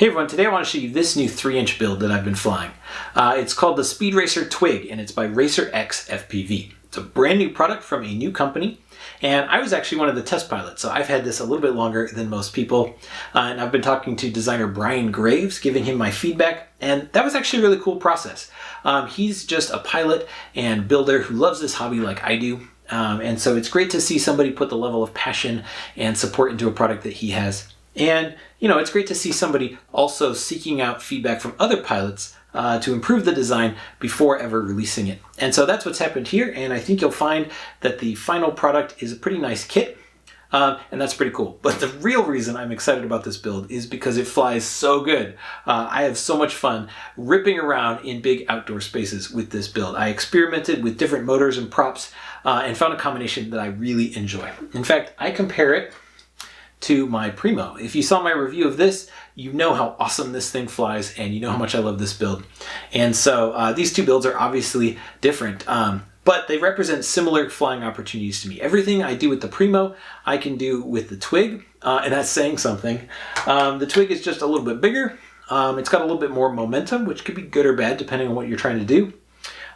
Hey everyone, today I want to show you this new 3-inch build that I've been flying. It's called the Speed Racer Twig, and it's by Racer X FPV. It's a brand new product from a new company, and I was actually one of the test pilots, so I've had this a little bit longer than most people. And I've been talking to designer Brian Graves, giving him my feedback, and that was actually a really cool process. He's just a pilot and builder who loves this hobby like I do. And so it's great to see somebody put the level of passion and support into a product that he has. And, you know, it's great to see somebody also seeking out feedback from other pilots to improve the design before ever releasing it. And so that's what's happened here, and I think you'll find that the final product is a pretty nice kit, and that's pretty cool. But the real reason I'm excited about this build is because it flies so good. I have so much fun ripping around in big outdoor spaces with this build. I experimented with different motors and props and found a combination that I really enjoy. In fact, I compare it to my Primo. If you saw my review of this, you know how awesome this thing flies, and you know how much I love this build. And so these two builds are obviously different, but they represent similar flying opportunities to me. Everything I do with the Primo, I can do with the Twig, and that's saying something. The Twig is just a little bit bigger. It's got a little bit more momentum, which could be good or bad depending on what you're trying to do.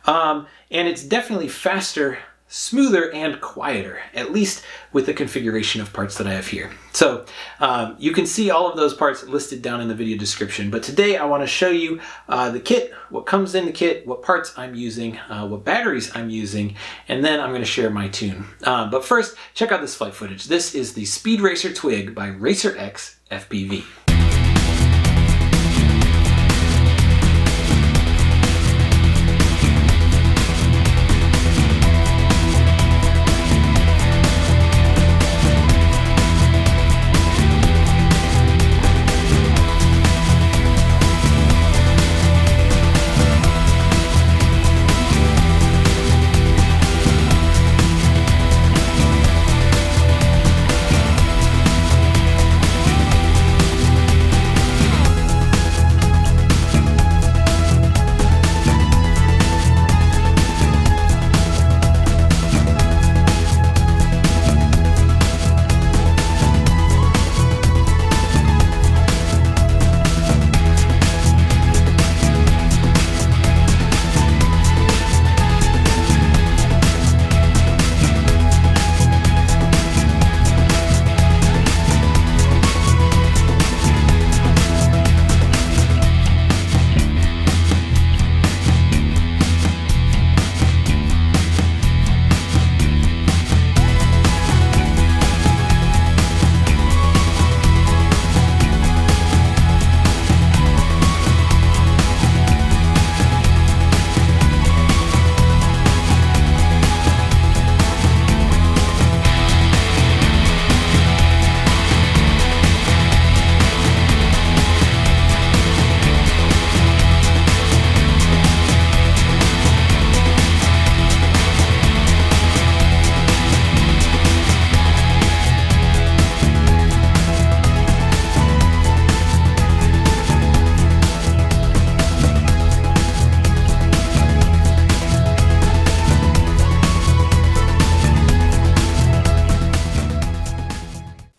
And it's definitely faster, smoother, and quieter, at least with the configuration of parts that I have here. So you can see all of those parts listed down in the video description, but today I want to show you the kit, what comes in the kit, what parts I'm using, what batteries I'm using, and then I'm going to share my tune. But first, check out this flight footage. This is the Speed Racer Twig by Racer X FPV.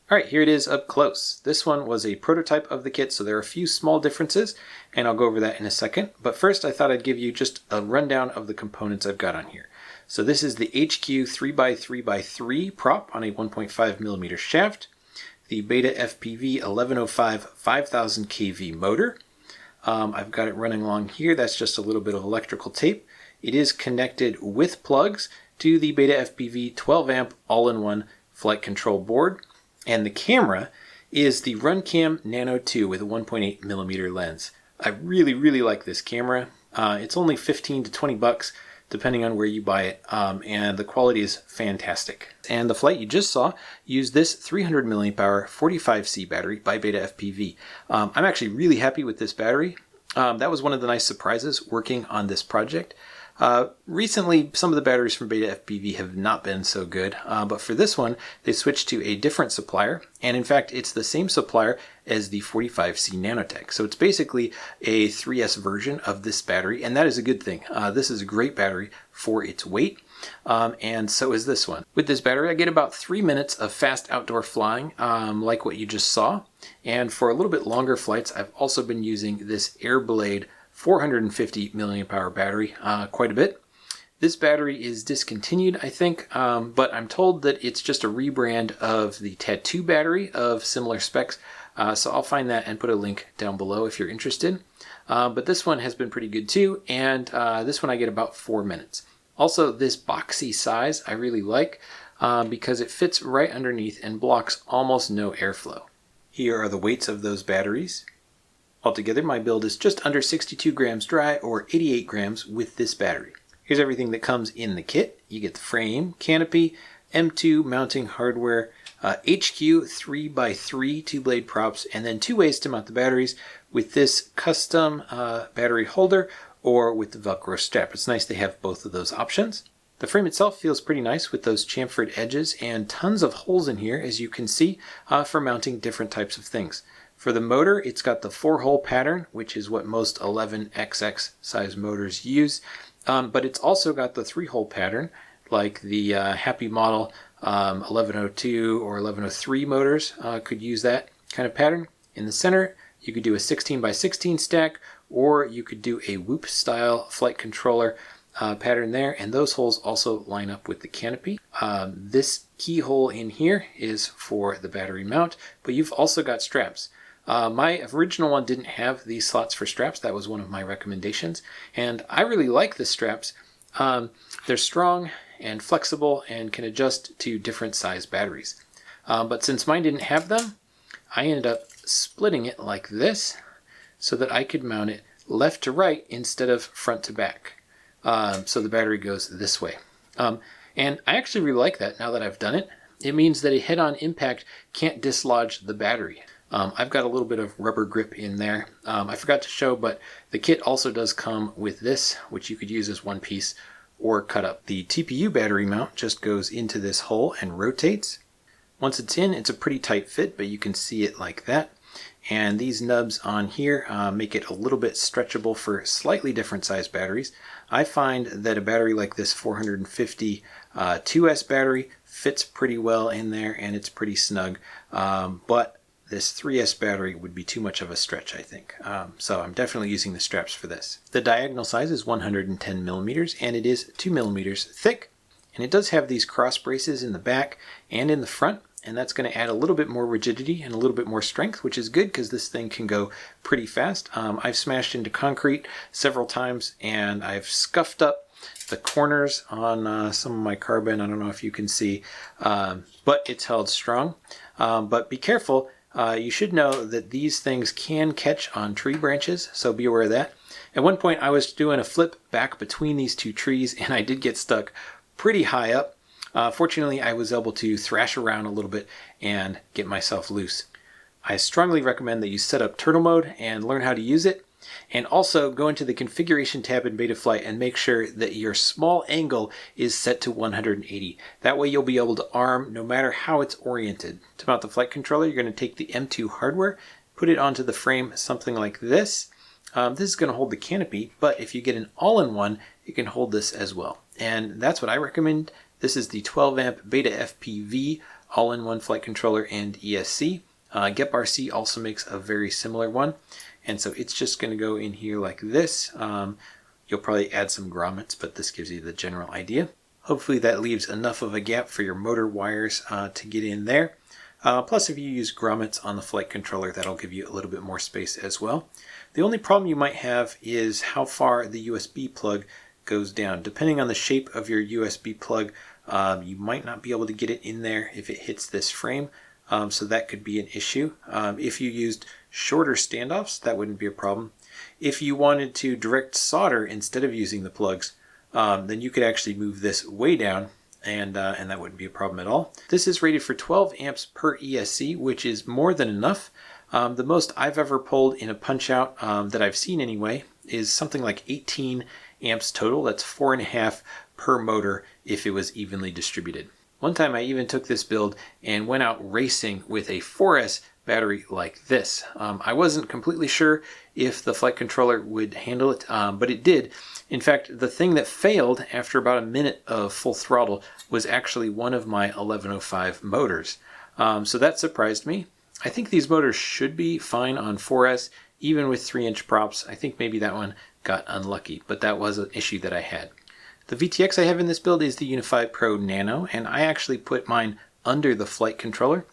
All right, here it is up close. This one was a prototype of the kit, so there are a few small differences, and I'll go over that in a second. But first, I thought I'd give you just a rundown of the components I've got on here. So this is the HQ 3x3x3 prop on a 1.5mm shaft, the Beta FPV 1105 5000 kV motor. I've got it running along here. That's just a little bit of electrical tape. It is connected with plugs to the Beta FPV 12 amp all-in-one flight control board. And the camera is the RunCam Nano 2 with a 1.8mm lens. I really like this camera. It's only 15 to 20 bucks depending on where you buy it, and the quality is fantastic. And the flight you just saw used this 300 mAh 45C battery by Beta FPV. I'm actually really happy with this battery. That was one of the nice surprises working on this project. Recently, some of the batteries from Beta FPV have not been so good, but for this one, they switched to a different supplier, and in fact, it's the same supplier as the 45C Nanotech. So it's basically a 3S version of this battery, and that is a good thing. This is a great battery for its weight, and so is this one. With this battery, I get about 3 minutes of fast outdoor flying, like what you just saw, and for a little bit longer flights, I've also been using this Airblade 450 milliamp hour battery quite a bit. This battery is discontinued, I think, but I'm told that it's just a rebrand of the Tattoo battery of similar specs, so I'll find that and put a link down below if you're interested. But this one has been pretty good too, and this one I get about 4 minutes. Also, this boxy size I really like because it fits right underneath and blocks almost no airflow. Here are the weights of those batteries. Altogether, my build is just under 62 grams dry or 88 grams with this battery. Here's everything that comes in the kit. You get the frame, canopy, M2 mounting hardware, HQ 3x3 two-blade props, and then 2 ways to mount the batteries with this custom battery holder or with the Velcro strap. It's nice to have both of those options. The frame itself feels pretty nice with those chamfered edges and tons of holes in here, as you can see, for mounting different types of things. For the motor, it's got the 4-hole pattern, which is what most 11XX size motors use, but it's also got the 3-hole pattern, like the Happy Model 1102 or 1103 motors could use that kind of pattern. In the center, you could do a 16x16 stack, or you could do a Whoop style flight controller pattern there, and those holes also line up with the canopy. This keyhole in here is for the battery mount, but you've also got straps. My original one didn't have these slots for straps. That was one of my recommendations, and I really like the straps. They're strong and flexible and can adjust to different size batteries. But since mine didn't have them, I ended up splitting it like this so that I could mount it left to right instead of front to back. So the battery goes this way. And I actually really like that now that I've done it. It means that a head-on impact can't dislodge the battery. I've got a little bit of rubber grip in there. I forgot to show, but the kit also does come with this, which you could use as one piece or cut up. The TPU battery mount just goes into this hole and rotates. Once it's in, it's a pretty tight fit, but you can see it like that. And these nubs on here make it a little bit stretchable for slightly different size batteries. I find that a battery like this 450 2S battery fits pretty well in there, and it's pretty snug. But this 3S battery would be too much of a stretch, I think. So I'm definitely using the straps for this. The diagonal size is 110 millimeters, and it is 2 millimeters thick. And it does have these cross braces in the back and in the front, and that's going to add a little bit more rigidity and a little bit more strength, which is good because this thing can go pretty fast. I've smashed into concrete several times, and I've scuffed up the corners on some of my carbon. I don't know if you can see, but it's held strong. But be careful. You should know that these things can catch on tree branches, so be aware of that. At one point, I was doing a flip back between these two trees, and I did get stuck pretty high up. Fortunately, I was able to thrash around a little bit and get myself loose. I strongly recommend that you set up turtle mode and learn how to use it. And also go into the configuration tab in Betaflight and make sure that your small angle is set to 180. That way you'll be able to arm no matter how it's oriented. To mount the flight controller, you're going to take the M2 hardware, put it onto the frame something like this. This is going to hold the canopy, but if you get an all-in-one, it can hold this as well. And that's what I recommend. This is the 12 amp Beta FPV all-in-one flight controller and ESC. GetRC also makes a very similar one. And so it's just going to go in here like this. You'll probably add some grommets, but this gives you the general idea. Hopefully that leaves enough of a gap for your motor wires to get in there. Plus, if you use grommets on the flight controller, that'll give you a little bit more space as well. The only problem you might have is how far the USB plug goes down. Depending on the shape of your USB plug, you might not be able to get it in there if it hits this frame. So that could be an issue. If you used shorter standoffs, that wouldn't be a problem. If you wanted to direct solder instead of using the plugs, then you could actually move this way down, and that wouldn't be a problem at all. This is rated for 12 amps per ESC, which is more than enough. The most I've ever pulled in a punch out that I've seen anyway is something like 18 amps total. That's 4.5 per motor if it was evenly distributed. One time I even took this build and went out racing with a 4S battery like this. I wasn't completely sure if the flight controller would handle it, but it did. In fact, the thing that failed after about a minute of full throttle was actually one of my 1105 motors. So that surprised me. I think these motors should be fine on 4S, even with 3-inch props. I think maybe that one got unlucky, but that was an issue that I had. The VTX I have in this build is the Unify Pro Nano, and I actually put mine under the flight controller.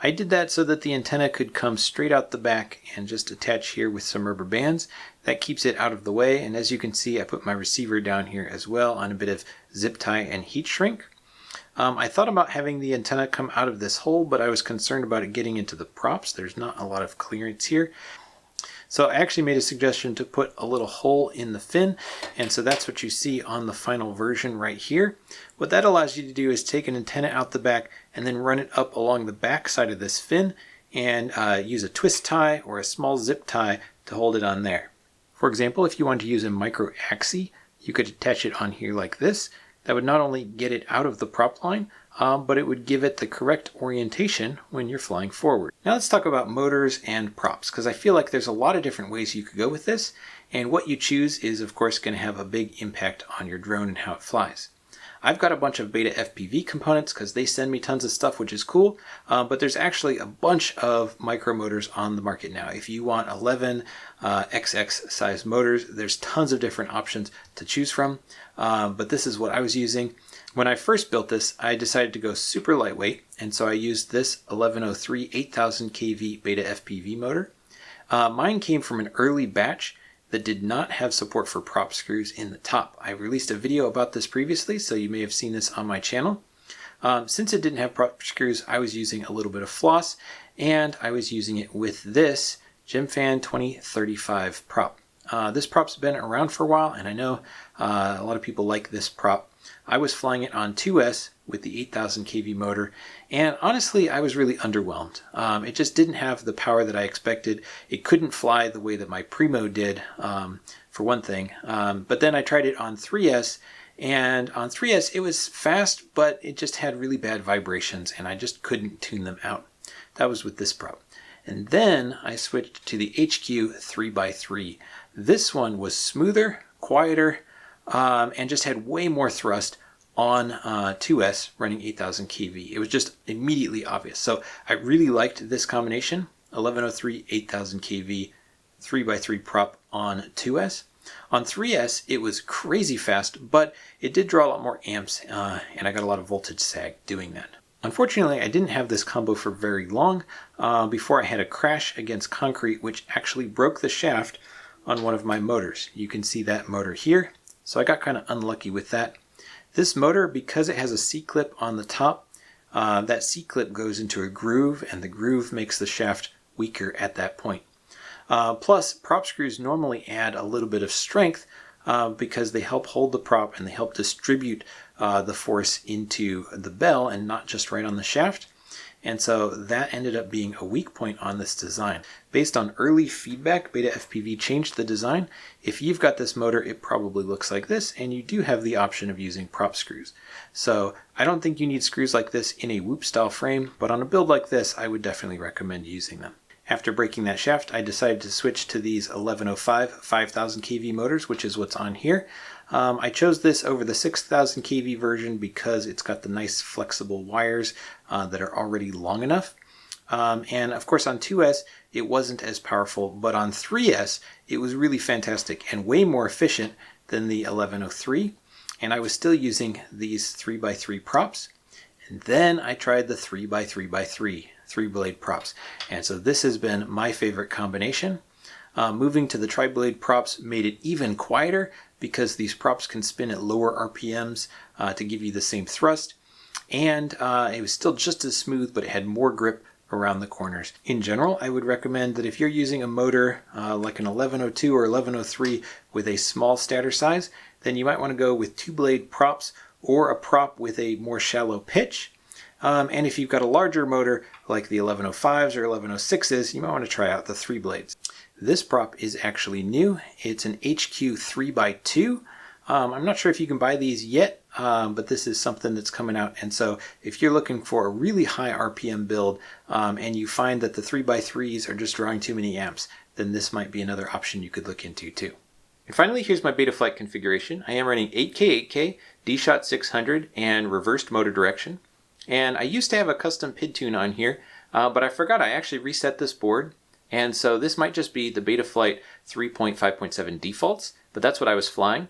I did that so that the antenna could come straight out the back and just attach here with some rubber bands. That keeps it out of the way, and as you can see, I put my receiver down here as well on a bit of zip tie and heat shrink. I thought about having the antenna come out of this hole, but I was concerned about it getting into the props. There's not a lot of clearance here. So I actually made a suggestion to put a little hole in the fin, and so that's what you see on the final version right here. What that allows you to do is take an antenna out the back and then run it up along the back side of this fin and use a twist tie or a small zip tie to hold it on there. For example, if you want to use a micro axis, you could attach it on here like this. That would not only get it out of the prop line, but it would give it the correct orientation when you're flying forward. Now let's talk about motors and props, because I feel like there's a lot of different ways you could go with this, and what you choose is of course going to have a big impact on your drone and how it flies. I've got a bunch of beta FPV components because they send me tons of stuff, which is cool, but there's actually a bunch of micro motors on the market now. If you want 11 XX size motors, there's tons of different options to choose from, but this is what I was using. When I first built this, I decided to go super lightweight, and so I used this 1103 8000 kV beta FPV motor. Mine came from an early batch that did not have support for prop screws in the top. I released a video about this previously, so you may have seen this on my channel. Since it didn't have prop screws, I was using a little bit of floss, and I was using it with this GemFan 2035 prop. This prop's been around for a while, and I know a lot of people like this prop. I was flying it on 2S with the 8000 kV motor, and honestly I was really underwhelmed. It just didn't have the power that I expected. It couldn't fly the way that my Primo did, for one thing, but then I tried it on 3S, and on 3S it was fast, but it just had really bad vibrations and I just couldn't tune them out. That was with this prop. And then I switched to the HQ 3x3. This one was smoother, quieter, and just had way more thrust on 2S running 8000 kV. It was just immediately obvious. So I really liked this combination, 1103 8000 kV 3x3 prop on 2S. On 3S it was crazy fast, but it did draw a lot more amps, and I got a lot of voltage sag doing that. Unfortunately, I didn't have this combo for very long before I had a crash against concrete, which actually broke the shaft on one of my motors. You can see that motor here. So I got kind of unlucky with that. This motor, because it has a C-clip on the top, that C-clip goes into a groove, and the groove makes the shaft weaker at that point. Plus, prop screws normally add a little bit of strength because they help hold the prop and they help distribute the force into the bell and not just right on the shaft. And so that ended up being a weak point on this design. Based on early feedback, Beta FPV changed the design. If you've got this motor, it probably looks like this, and you do have the option of using prop screws. So I don't think you need screws like this in a Whoop style frame, but on a build like this, I would definitely recommend using them. After breaking that shaft, I decided to switch to these 1105 5000 kV motors, which is what's on here. I chose this over the 6000 kV version because it's got the nice flexible wires that are already long enough. And of course on 2S it wasn't as powerful, but on 3S it was really fantastic and way more efficient than the 1103. And I was still using these 3x3 props. And then I tried the 3x3x3 3-blade props. And so this has been my favorite combination. Moving to the tri-blade props made it even quieter because these props can spin at lower RPMs to give you the same thrust. And it was still just as smooth, but it had more grip around the corners. In general, I would recommend that if you're using a motor like an 1102 or 1103 with a small stator size, then you might want to go with 2-blade props or a prop with a more shallow pitch. And if you've got a larger motor like the 1105s or 1106s, you might want to try out the 3 blades. This prop is actually new. It's an HQ 3x2. I'm not sure if you can buy these yet, but this is something that's coming out. And so if you're looking for a really high RPM build and you find that the 3x3s are just drawing too many amps, then this might be another option you could look into too. And finally, here's my Betaflight configuration. I am running 8K, 8K, D-Shot 600, and reversed motor direction. And I used to have a custom PID tune on here, but I forgot I actually reset this board. And so this might just be the Betaflight 3.5.7 defaults, but that's what I was flying.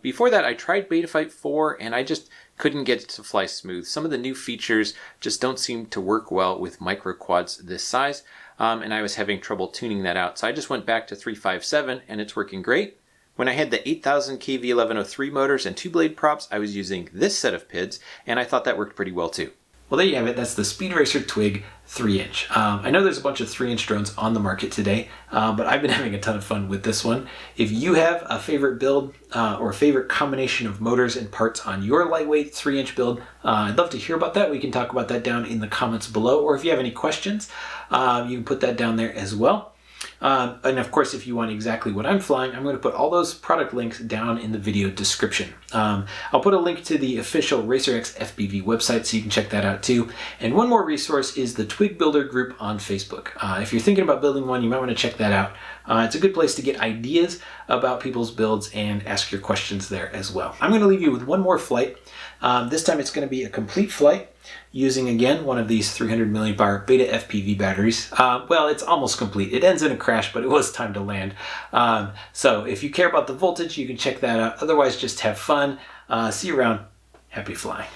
Before that, I tried Betaflight 4 and I just couldn't get it to fly smooth. Some of the new features just don't seem to work well with micro quads this size, and I was having trouble tuning that out. So I just went back to 3.5.7 and it's working great. When I had the 8000 KV1103 motors and 2-blade props, I was using this set of PIDs, and I thought that worked pretty well too. Well, there you have it. That's the Speed Racer Twig 3-inch. I know there's a bunch of 3-inch drones on the market today, but I've been having a ton of fun with this one. If you have a favorite build or a favorite combination of motors and parts on your lightweight 3-inch build, I'd love to hear about that. We can talk about that down in the comments below, or if you have any questions, you can put that down there as well. And of course, if you want exactly what I'm flying, I'm going to put all those product links down in the video description. I'll put a link to the official RacerX FPV website so you can check that out too. And one more resource is the Twig Builder group on Facebook. If you're thinking about building one, you might want to check that out. It's a good place to get ideas about people's builds and ask your questions there as well. I'm going to leave you with one more flight. This time it's going to be a complete flight using, again, one of these 300 mAh Beta FPV batteries. Well, it's almost complete. It ends in a crash, but it was time to land. So if you care about the voltage, you can check that out. Otherwise, just have fun. See you around. Happy flying.